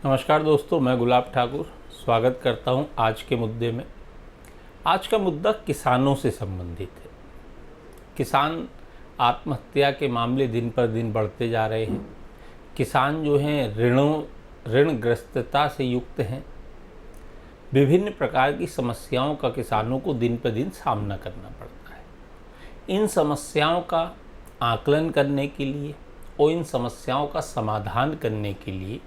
नमस्कार दोस्तों, मैं गुलाब ठाकुर स्वागत करता हूं आज के मुद्दे में। आज का मुद्दा किसानों से संबंधित है। किसान आत्महत्या के मामले दिन पर दिन बढ़ते जा रहे हैं। किसान जो हैं ऋणग्रस्तता से युक्त हैं। विभिन्न प्रकार की समस्याओं का किसानों को दिन पर दिन सामना करना पड़ता है। इन समस्याओं का आकलन करने के लिए और इन समस्याओं का समाधान करने के लिए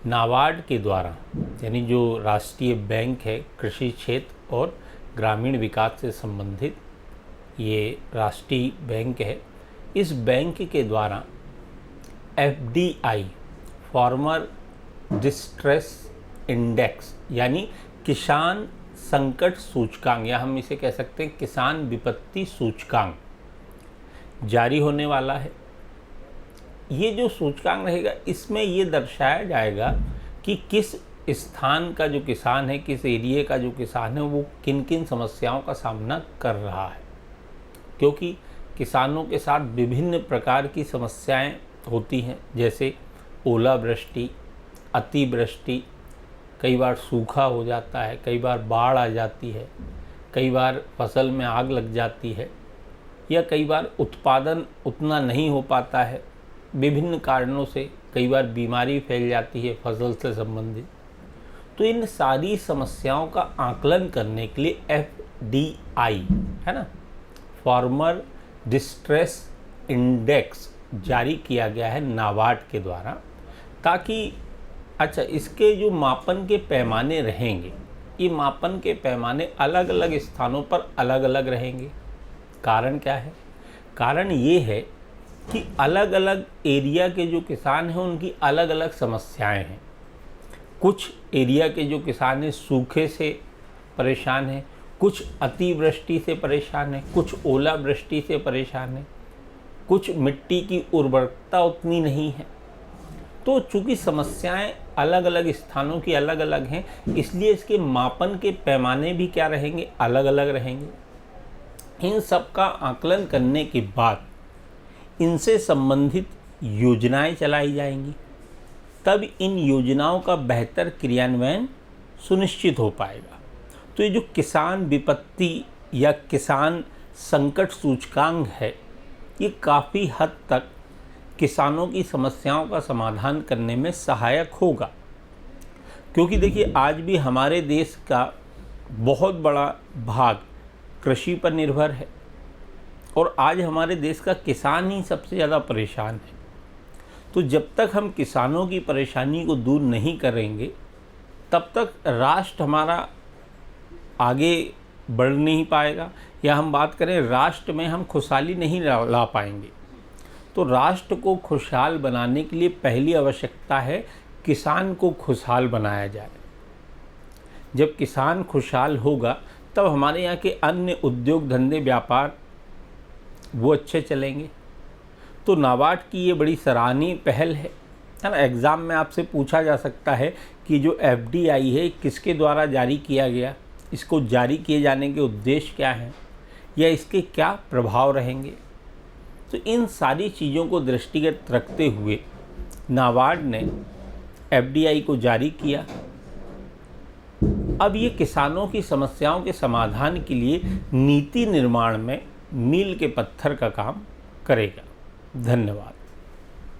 नाबार्ड के द्वारा, यानी जो राष्ट्रीय बैंक है कृषि क्षेत्र और ग्रामीण विकास से संबंधित ये राष्ट्रीय बैंक है, इस बैंक के द्वारा FDI फार्मर डिस्ट्रेस इंडेक्स यानी किसान संकट सूचकांक, या हम इसे कह सकते हैं किसान विपत्ति सूचकांक जारी होने वाला है। ये जो सूचकांक रहेगा, इसमें ये दर्शाया जाएगा कि किस स्थान का जो किसान है, किस एरिया का जो किसान है, वो किन किन समस्याओं का सामना कर रहा है। क्योंकि किसानों के साथ विभिन्न प्रकार की समस्याएं होती हैं, जैसे ओलावृष्टि, अतिवृष्टि, कई बार सूखा हो जाता है, कई बार बाढ़ आ जाती है, कई बार फसल में आग लग जाती है, या कई बार उत्पादन उतना नहीं हो पाता है। विभिन्न कारणों से कई बार बीमारी फैल जाती है फसल से संबंधित। तो इन सारी समस्याओं का आकलन करने के लिए FDI है ना, फार्मर डिस्ट्रेस इंडेक्स जारी किया गया है नाबार्ड के द्वारा, ताकि इसके जो मापन के पैमाने रहेंगे, ये मापन के पैमाने अलग अलग स्थानों पर अलग अलग रहेंगे। कारण क्या है? कारण ये है कि अलग अलग एरिया के जो किसान हैं उनकी अलग अलग समस्याएं हैं। कुछ एरिया के जो किसान हैं सूखे से परेशान हैं, कुछ अतिवृष्टि से परेशान हैं, कुछ ओलावृष्टि से परेशान हैं, कुछ मिट्टी की उर्वरकता उतनी नहीं है। तो चूँकि समस्याएं अलग अलग स्थानों की अलग अलग हैं, इसलिए इसके मापन के पैमाने भी क्या रहेंगे? अलग अलग रहेंगे। इन सब का आकलन करने के बाद इनसे संबंधित योजनाएं चलाई जाएंगी, तब इन योजनाओं का बेहतर क्रियान्वयन सुनिश्चित हो पाएगा। तो ये जो किसान विपत्ति या किसान संकट सूचकांक है, ये काफ़ी हद तक किसानों की समस्याओं का समाधान करने में सहायक होगा। क्योंकि देखिए, आज भी हमारे देश का बहुत बड़ा भाग कृषि पर निर्भर है और आज हमारे देश का किसान ही सबसे ज़्यादा परेशान है। तो जब तक हम किसानों की परेशानी को दूर नहीं करेंगे, तब तक राष्ट्र हमारा आगे बढ़ नहीं पाएगा, या हम बात करें राष्ट्र में हम खुशहाली नहीं ला पाएंगे। तो राष्ट्र को खुशहाल बनाने के लिए पहली आवश्यकता है किसान को खुशहाल बनाया जाए। जब किसान खुशहाल होगा, तब हमारे यहाँ के अन्य उद्योग धंधे व्यापार वो अच्छे चलेंगे। तो नाबार्ड की ये बड़ी सराहनीय पहल है ना। एग्ज़ाम में आपसे पूछा जा सकता है कि जो FDI है किसके द्वारा जारी किया गया, इसको जारी किए जाने के उद्देश्य क्या हैं, या इसके क्या प्रभाव रहेंगे। तो इन सारी चीज़ों को दृष्टिगत रखते हुए नाबार्ड ने FDI को जारी किया। अब ये किसानों की समस्याओं के समाधान के लिए नीति निर्माण में मील के पत्थर का काम करेगा। धन्यवाद।